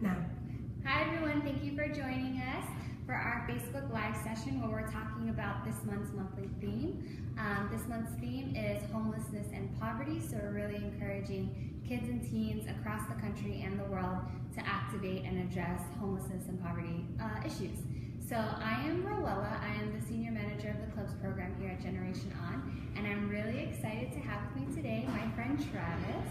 No. Hi everyone, thank you for joining us for our Facebook Live session where we're talking about this month's monthly theme. This month's theme is homelessness and poverty, so we're really encouraging kids and teens across the country and the world to activate and address homelessness and poverty issues. So I am Rowella, I am the Senior Manager of the Clubs program here at Generation On, and I'm really excited to have with me today my friend Travis.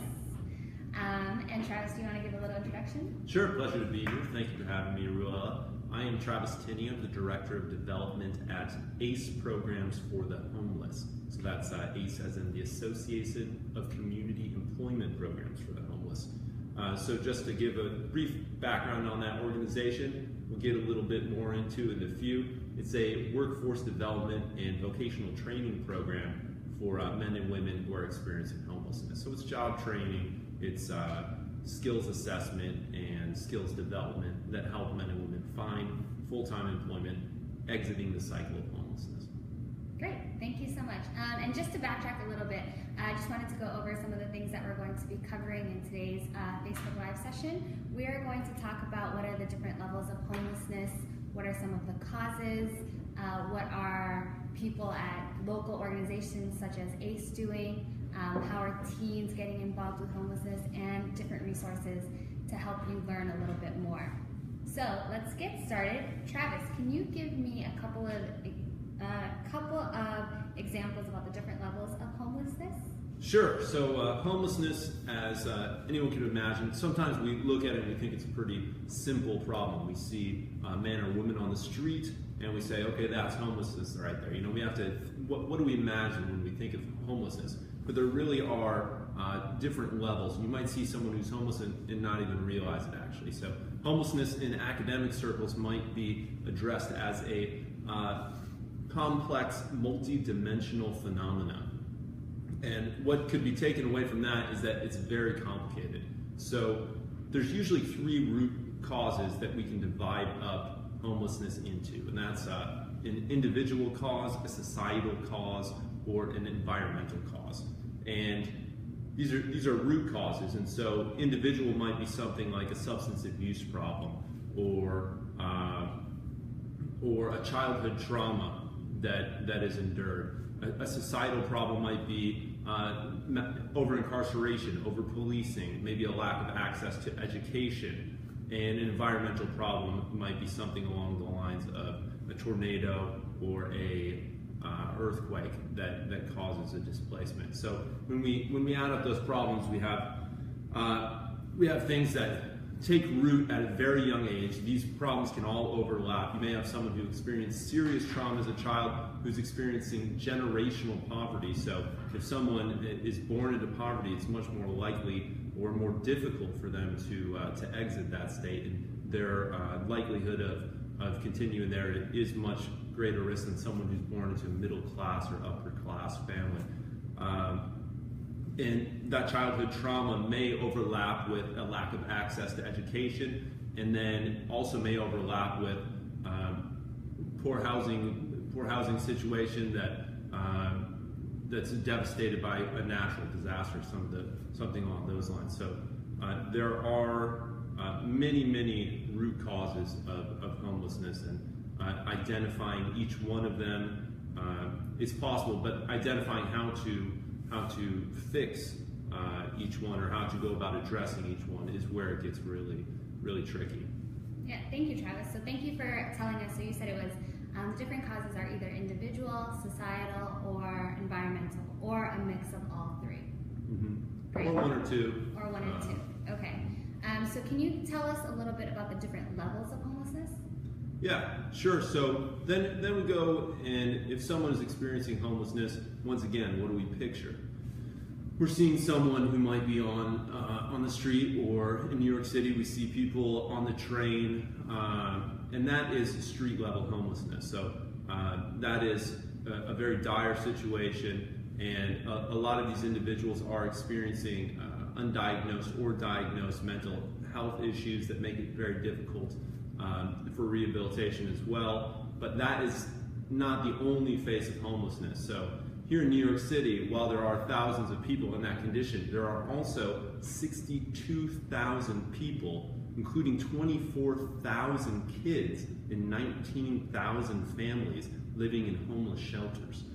And Travis, do you want to give a little introduction? Sure, pleasure to be here. Thank you for having me, Ruella. I am Travis Tinney. I'm the Director of Development at ACE Programs for the Homeless. So that's ACE as in the Association of Community Employment Programs for the Homeless. So just to give a brief background on that organization, we'll get a little bit more into in a few. It's a workforce development and vocational training program for men and women who are experiencing homelessness. So it's job training, it's skills assessment and skills development that help men and women find full-time employment, exiting the cycle of homelessness. Great, thank you so much. And just to backtrack a little bit, I just wanted to go over some of the things that we're going to be covering in today's Facebook Live session. We are going to talk about what are the different levels of homelessness, what are some of the causes, what are people at local organizations such as ACE doing, how are teens getting involved with homelessness, and different resources to help you learn a little bit more. So let's get started. Travis, can you give me a couple of examples about the different levels of homelessness? Sure. So homelessness, as anyone can imagine, sometimes we look at it and we think it's a pretty simple problem. We see a man or woman on the street and we say, okay, that's homelessness right there. You know, we have to, what do we imagine when we think of homelessness? But there really are different levels. You might see someone who's homeless and not even realize it actually. So homelessness in academic circles might be addressed as a complex, multi-dimensional phenomena. And what could be taken away from that is that it's very complicated. So there's usually three root causes that we can divide up homelessness into, and that's an individual cause, a societal cause, or an environmental cause. And these are root causes, and so individual might be something like a substance abuse problem, or a childhood trauma that is endured. A societal problem might be over-incarceration, over-policing, maybe a lack of access to education. And an environmental problem might be something along the lines of a tornado or a earthquake that causes a displacement. So when we add up those problems, we have things that take root at a very young age. These problems can all overlap. You may have someone who experienced serious trauma as a child who's experiencing generational poverty. So if someone is born into poverty, it's much more likely or more difficult for them to exit that state, and their likelihood of continuing there is much greater risk than someone who's born into a middle class or upper class family. And that childhood trauma may overlap with a lack of access to education, and then also may overlap with poor housing situation that's devastated by a natural disaster, something along those lines. So there are many root causes of homelessness, and identifying each one of them is possible, but identifying how to fix each one, or how to go about addressing each one, is where it gets really tricky. Yeah, thank you, Travis. So thank you for telling us. So you said it was the different causes are either individual, societal, or environmental, or a mix of all three. Mm-hmm. Great. Or one or two. Or one or two. Okay. So can you tell us a little bit about the different levels of homelessness? Yeah, sure. So then we go, and if someone is experiencing homelessness, once again, what do we picture? We're seeing someone who might be on the street, or in New York City, we see people on the train, and that is street level homelessness. So that is a very dire situation, and a lot of these individuals are experiencing undiagnosed or diagnosed mental health issues that make it very difficult for rehabilitation as well. But that is not the only face of homelessness. So here in New York City, while there are thousands of people in that condition, there are also 62,000 people, including 24,000 kids and 19,000 families living in homeless shelters.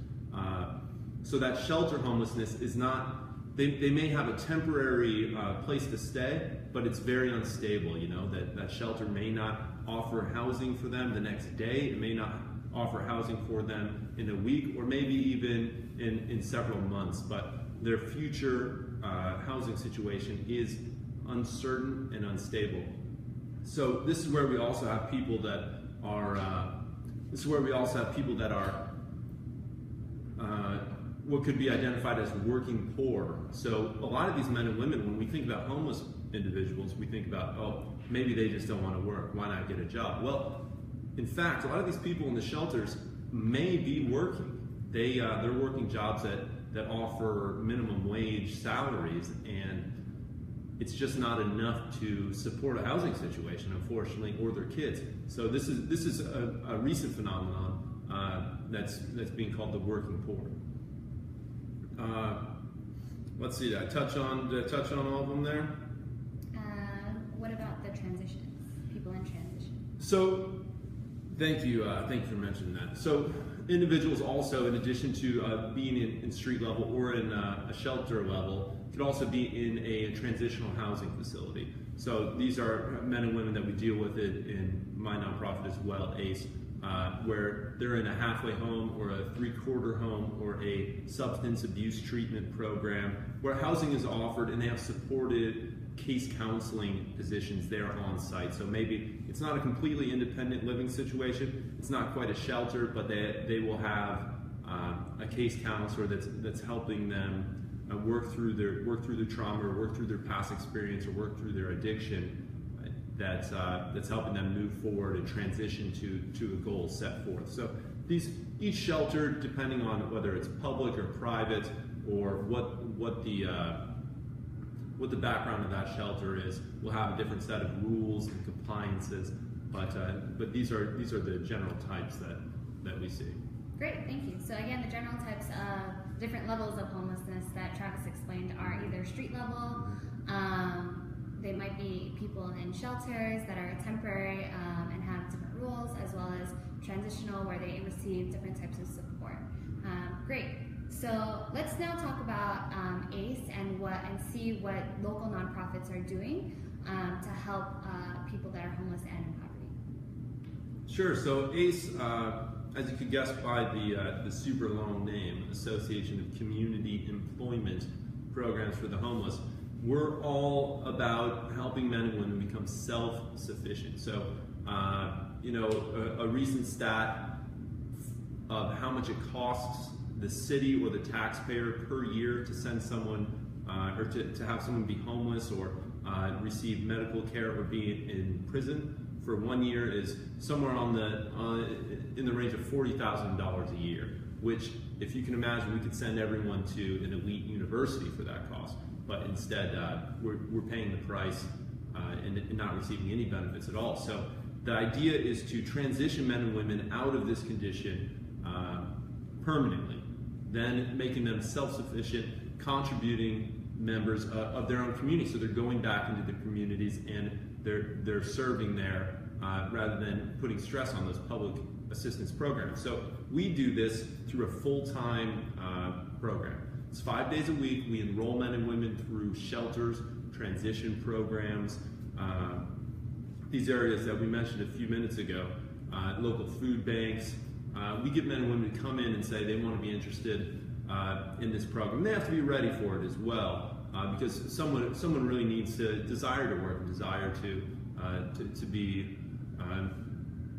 So that shelter homelessness is not, they may have a temporary place to stay, but it's very unstable. That shelter may not offer housing for them the next day. It may not offer housing for them in a week, or maybe even in several months, but their future housing situation is uncertain and unstable. So this is where we also have people that are what could be identified as working poor. So a lot of these men and women, when we think about homeless individuals, we think about, oh, maybe they just don't want to work. Why not get a job? Well, in fact, a lot of these people in the shelters may be working. They're working jobs that offer minimum wage salaries, and it's just not enough to support a housing situation, unfortunately, or their kids. So this is a recent phenomenon that's being called the working poor. Let's see. Did I touch on all of them there? What about the transitions? People in transition. So, thank you for mentioning that. So, individuals also, in addition to being in street level or in a shelter level, could also be in a transitional housing facility. So these are men and women that we deal with in my nonprofit as well, ACE, where they're in a halfway home or a three-quarter home or a substance abuse treatment program where housing is offered, and they have supported case counseling positions there on site. So maybe it's not a completely independent living situation, it's not quite a shelter, but they will have a case counselor that's helping them work through their trauma, or work through their past experience, or work through their addiction, that's helping them move forward and transition to a goal set forth. So each shelter, depending on whether it's public or private, or what the background of that shelter is, will have a different set of rules and compliances. But these are the general types that we see. Great, thank you. So again, the general types of different levels of homelessness that Travis explained are either street level, they might be people in shelters that are temporary and have different rules, as well as transitional, where they receive different types of support. Great. So let's now talk about ACE and see what local nonprofits are doing to help people that are homeless and in poverty. Sure. So ACE, as you could guess by the super long name, Association of Community Employment Programs for the Homeless, we're all about helping men and women become self-sufficient. So, a recent stat of how much it costs the city or the taxpayer per year to send someone, or to have someone be homeless or receive medical care or be in prison for 1 year is somewhere in the range of $40,000 a year, which, if you can imagine, we could send everyone to an elite university for that cost. But instead, we're paying the price and not receiving any benefits at all. So the idea is to transition men and women out of this condition permanently, then making them self-sufficient, contributing members of their own community. So they're going back into the communities and they're serving there rather than putting stress on those public assistance programs. So we do this through a full-time program. It's 5 days a week. We enroll men and women through shelters, transition programs, these areas that we mentioned a few minutes ago, local food banks. We get men and women to come in and say they want to be interested in this program. They have to be ready for it as well, because someone really needs to desire to work and desire to be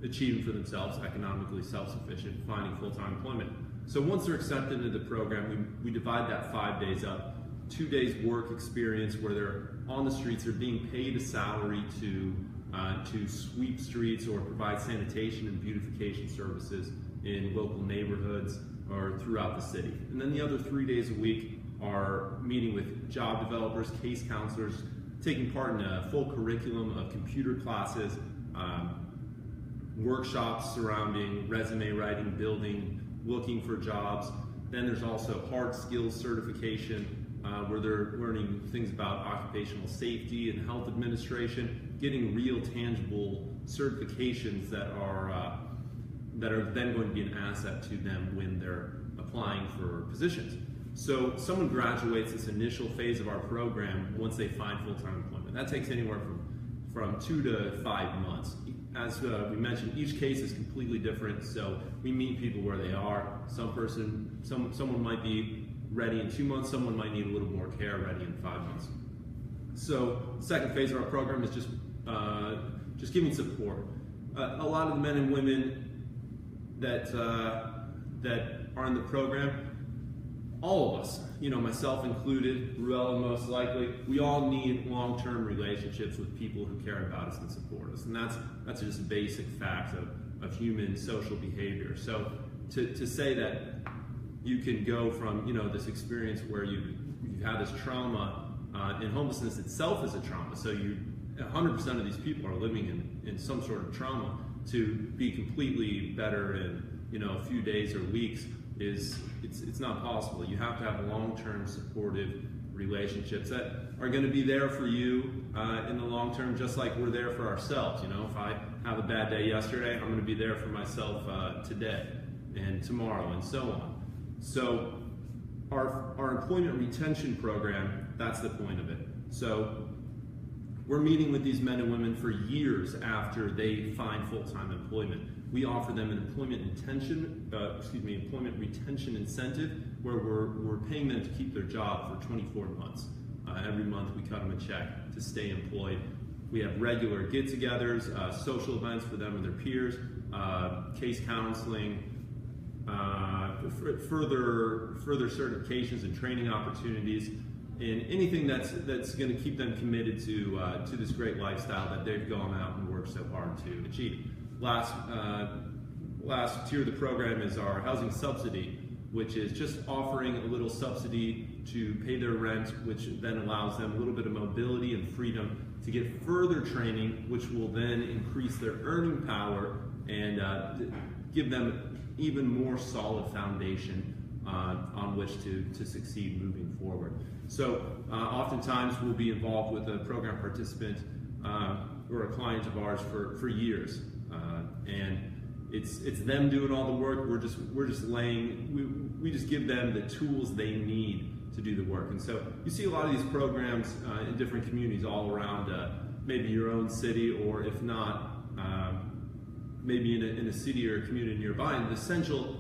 achieving for themselves, economically self-sufficient, finding full-time employment. So once they're accepted into the program, we divide that 5 days up. 2 days work experience where they're on the streets, they're being paid a salary to sweep streets or provide sanitation and beautification services in local neighborhoods or throughout the city. And then the other 3 days a week are meeting with job developers, case counselors, taking part in a full curriculum of computer classes, workshops surrounding resume writing, building, looking for jobs, Then there's also hard skills certification, where they're learning things about occupational safety and health administration, getting real tangible certifications that are then going to be an asset to them when they're applying for positions. So someone graduates this initial phase of our program once they find full-time employment. That takes anywhere from 2 to 5 months. As we mentioned, each case is completely different, so we meet people where they are. Someone might be ready in 2 months, someone might need a little more care, ready in 5 months. So the second phase of our program is just giving support. A lot of the men and women that are in the program, all of us, myself included, Ruella most likely, we all need long-term relationships with people who care about us and support us. And that's just a basic fact of human social behavior. So to say that you can go from this experience where you've had this trauma, and homelessness itself is a trauma, so 100% of these people are living in some sort of trauma, to be completely better in a few days or weeks it's not possible. You have to have long-term supportive relationships that are going to be there for you in the long term, just like we're there for ourselves. If I have a bad day yesterday, I'm going to be there for myself today and tomorrow and so on. So our employment retention program, that's the point of it. So we're meeting with these men and women for years after they find full-time employment. We offer them an employment retention incentive, where we're paying them to keep their job for 24 months. Every month we cut them a check to stay employed. We have regular get-togethers, social events for them and their peers, case counseling, further certifications and training opportunities, and anything that's going to keep them committed to this great lifestyle that they've gone out and worked so hard to achieve. Last tier of the program is our housing subsidy, which is just offering a little subsidy to pay their rent, which then allows them a little bit of mobility and freedom to get further training, which will then increase their earning power and give them even more solid foundation on which to succeed moving forward. So oftentimes we'll be involved with a program participant or a client of ours for years, and it's them doing all the work. We're just laying. We just give them the tools they need to do the work. And so you see a lot of these programs in different communities all around, maybe your own city, or if not, maybe in a city or a community nearby. And the essential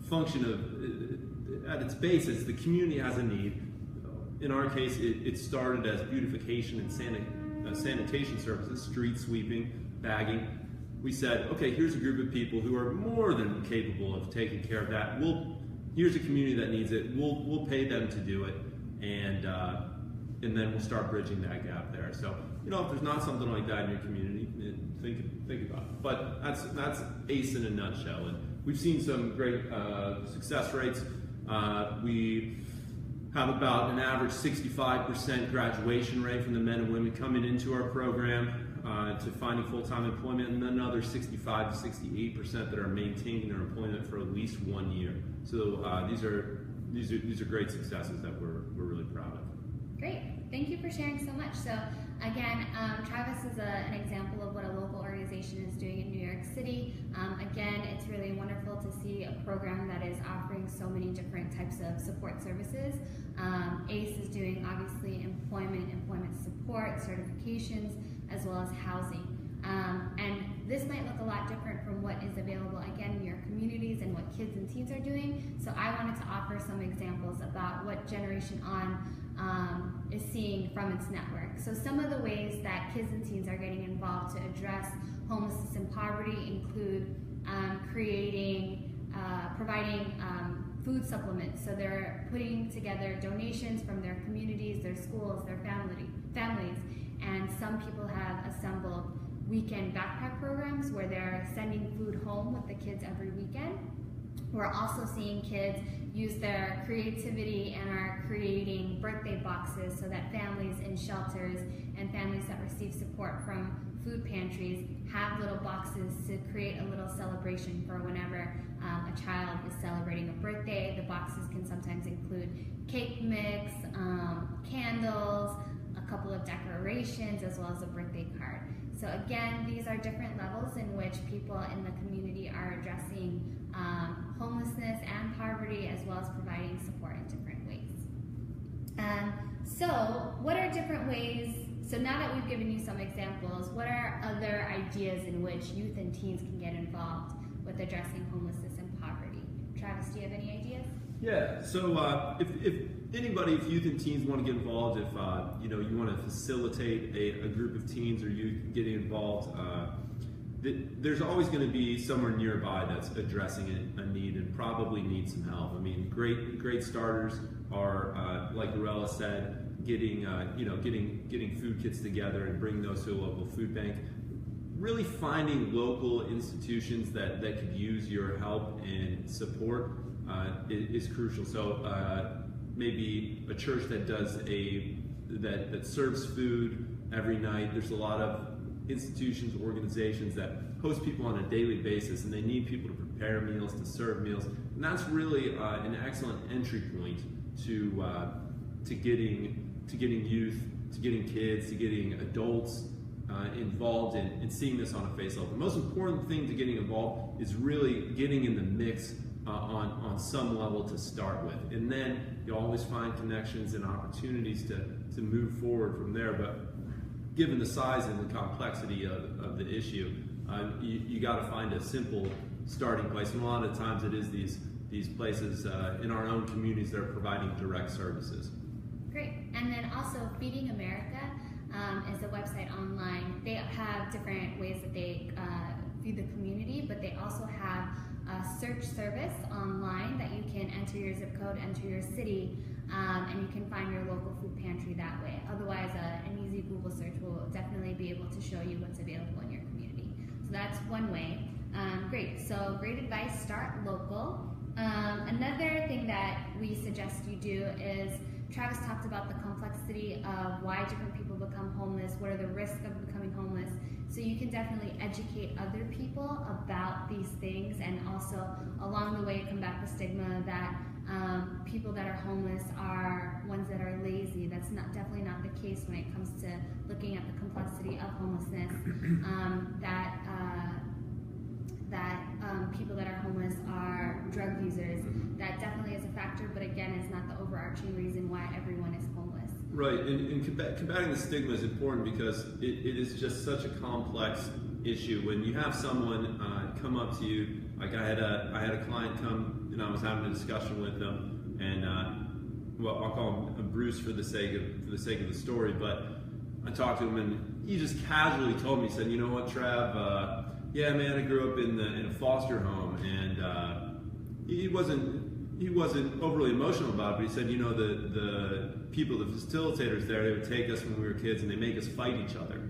function of, at its base, is the community has a need. In our case, it started as beautification and sanitation services, street sweeping, bagging. We said, okay, here's a group of people who are more than capable of taking care of that. Here's a community that needs it. We'll pay them to do it, and then we'll start bridging that gap there. So, if there's not something like that in your community, think about it. But that's ACE in a nutshell. And we've seen some great success rates. We have about an average 65% graduation rate from the men and women coming into our program to finding full-time employment, and then another 65 to 68% that are maintaining their employment for at least 1 year. So these are great successes that we're really proud of. Great, thank you for sharing so much. So again, Travis is an example of what a local organization is doing in New York City. Again, it's really wonderful to see a program that is offering so many different types of support services. ACE is doing obviously employment support, certifications, as well as housing. And this might look a lot different from what is available again in your communities and what kids and teens are doing. So I wanted to offer some examples about what Generation On is seeing from its network. So some of the ways that kids and teens are getting involved to address homelessness and poverty include providing food supplements. So they're putting together donations from their communities, their schools, their families, and some people have assembled weekend backpack programs where they're sending food home with the kids every weekend. We're also seeing kids use their creativity and are creating birthday boxes so that families in shelters and families that receive support from food pantries have little boxes to create a little celebration for whenever a child is celebrating a birthday. The boxes can sometimes include cake mix, candles, a couple of decorations, as well as a birthday card. So again, these are different levels in which people in the community are addressing homelessness and poverty, as well as providing support in different ways. So what are different ways, so now that we've given you some examples, what are other ideas in which youth and teens can get involved with addressing homelessness and poverty? Travis, do you have any ideas? Yeah, so if youth and teens want to get involved, if you want to facilitate a group of teens or youth getting involved, there's always going to be somewhere nearby that's addressing a need and probably needs some help. I mean, great starters are, like Lorella said, getting food kits together and bringing those to a local food bank. Really finding local institutions that could use your help and support is crucial. So maybe a church that does that serves food every night. There's a lot of institutions, organizations that host people on a daily basis, and they need people to prepare meals, to serve meals, and that's really an excellent entry point to getting youth, to getting kids, to getting adults involved in seeing this on a face level. The most important thing to getting involved is really getting in the mix on some level to start with, and then you'll always find connections and opportunities to move forward from there. But given the size and the complexity of the issue, you got to find a simple starting place, and a lot of times it is these places in our own communities that are providing direct services. Great. And then also Feeding America is a website online. They have different ways that they feed the community, but they also have a search service online that you can enter your zip code, enter your city, and you can find your local food pantry that way. Otherwise, an easy Google search will definitely be able to show you what's available in your community. So that's one way. Great. So great advice, start local. Another thing that we suggest you do is, Travis talked about the complexity of why different people become homeless, what are the risks of becoming homeless. So you can definitely educate other people about these things, and also along the way combat the stigma that people that are homeless are ones that are lazy. That's definitely not the case when it comes to looking at the complexity of homelessness. People that are homeless are drug users. That definitely is a factor, but again, it's not the overarching reason why everyone is homeless. Right, and combating the stigma is important because it is just such a complex issue. When you have someone come up to you, like I had a client come, and I was having a discussion with them, and well, I'll call him Bruce for the sake of the story, but I talked to him, and he just casually told me, he said, "You know what, Trav? Yeah, man, I grew up in a foster home," and he wasn't overly emotional about it, but he said, you know, the people, the facilitators there, they would take us when we were kids and they make us fight each other.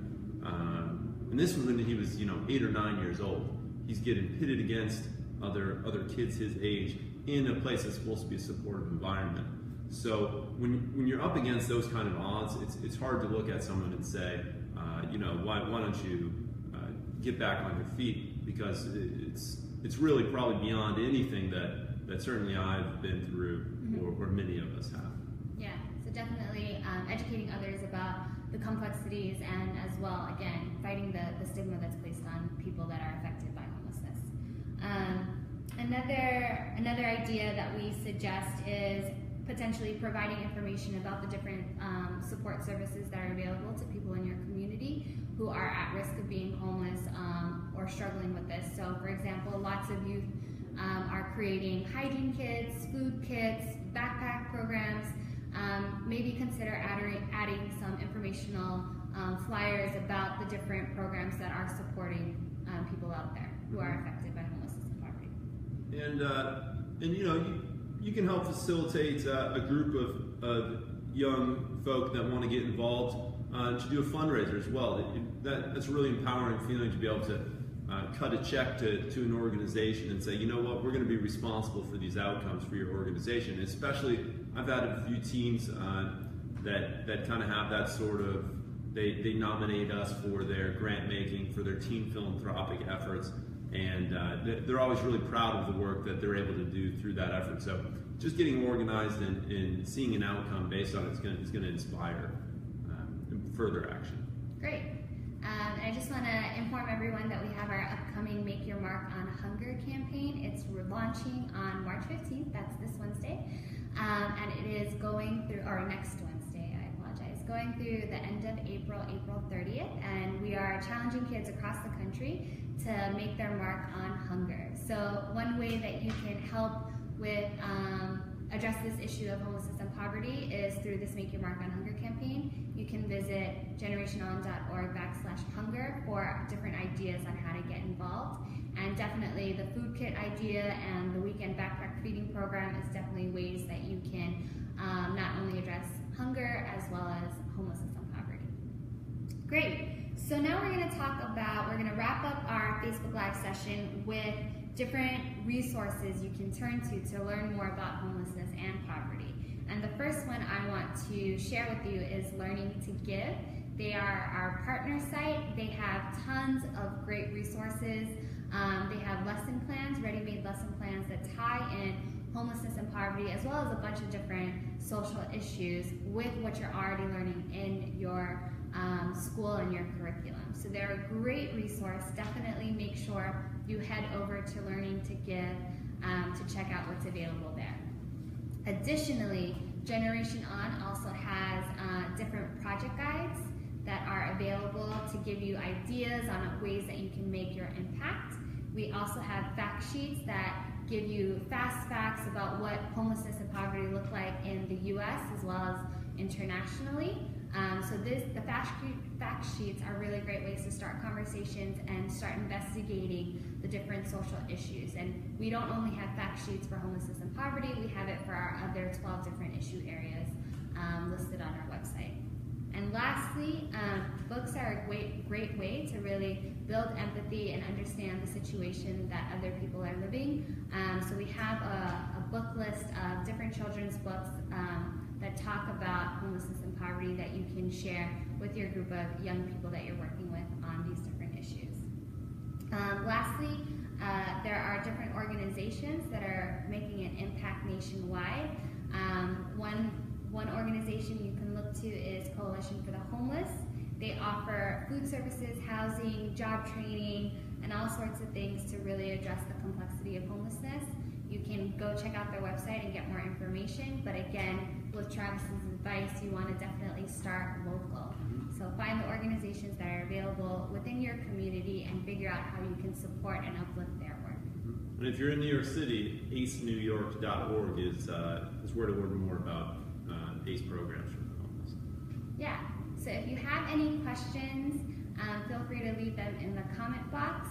And this was when he was, 8 or 9 years old. He's getting pitted against other kids his age in a place that's supposed to be a supportive environment. So when you're up against those kind of odds, it's hard to look at someone and say, why don't you get back on your feet, because it's really probably beyond anything that certainly I've been through, or many of us have. Yeah, so definitely educating others about the complexities, and as well, again, fighting the stigma that's placed on people that are affected by homelessness. Another idea that we suggest is potentially providing information about the different support services that are available to people in your community who are at risk of being homeless or struggling with this. So, for example, lots of youth are creating hygiene kits, food kits, backpack programs. Maybe consider adding some informational flyers about the different programs that are supporting people out there who are affected by homelessness and poverty. And you can help facilitate a group of young folk that want to get involved to do a fundraiser as well. That's a really empowering feeling to be able to cut a check to an organization and say, you know what, we're going to be responsible for these outcomes for your organization. Especially, I've had a few teams that kind of have that sort of, they nominate us for their grant making, for their teen philanthropic efforts, and they're always really proud of the work that they're able to do through that effort. So just getting organized and seeing an outcome based on it is going to inspire further action. Great. And I just want to inform everyone that we have our upcoming Make Your Mark on Hunger campaign. We're launching on March 15th, that's this Wednesday, and it is going through, or next Wednesday, I apologize, going through the end of April, April 30th, and we are challenging kids across the country to make their mark on hunger. So one way that you can help with address this issue of homelessness and poverty is through this Make Your Mark on Hunger campaign. You can visit generationon.org/hunger for different ideas on how to get involved. And definitely the food kit idea and the weekend backpack feeding program is definitely ways that you can not only address hunger as well as homelessness and poverty. Great. So now we're going to wrap up our Facebook Live session with different resources you can turn to learn more about homelessness and poverty. And the first one I want to share with you is Learning to Give. They are our partner site. They have tons of great resources. They have lesson plans, ready-made lesson plans that tie in homelessness and poverty, as well as a bunch of different social issues with what you're already learning in your school and your curriculum. So they're a great resource. Definitely make sure you head over to Learning to Give to check out what's available there. Additionally, Generation On also has different project guides that are available to give you ideas on ways that you can make your impact. We also have fact sheets that give you fast facts about what homelessness and poverty look like in the US as well as internationally. So the fact sheets are really great ways to start conversations and start investigating the different social issues. And we don't only have fact sheets for homelessness and poverty, we have it for our other 12 different issue areas listed on our website. And lastly, books are a great way to really build empathy and understand the situation that other people are living. So we have a book list of different children's books that talk about homelessness and poverty that you can share with your group of young people that you're working with on these different issues. Lastly, there are different organizations that are making an impact nationwide. One organization you can look to is Coalition for the Homeless. They offer food services, housing, job training, and all sorts of things to really address the complexity of homelessness. You can go check out their website and get more information, but again, with Travis's advice, you want to definitely start local. So find the organizations that are available within your community and figure out how you can support and uplift their work. And if you're in New York City, acenewyork.org is where to learn more about ACE programs for the homeless. Yeah, so if you have any questions, feel free to leave them in the comment box.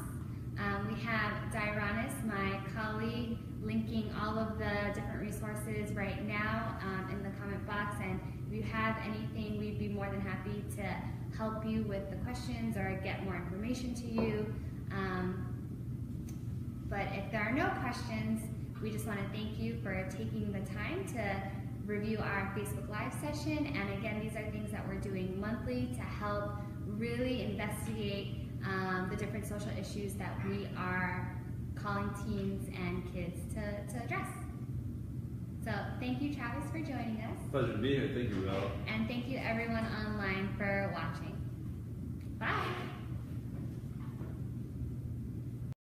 We have Diaranis, my colleague, linking all of the different resources right now in the comment box, and if you have anything, we'd be more than happy to help you with the questions or get more information to you. But if there are no questions, we just want to thank you for taking the time to review our Facebook Live session. And again, these are things that we're doing monthly to help really investigate the different social issues that we are calling teens and kids to address. So thank you, Travis, for joining us. Pleasure to be here. Thank you, Val. And thank you, everyone online, for watching. Bye.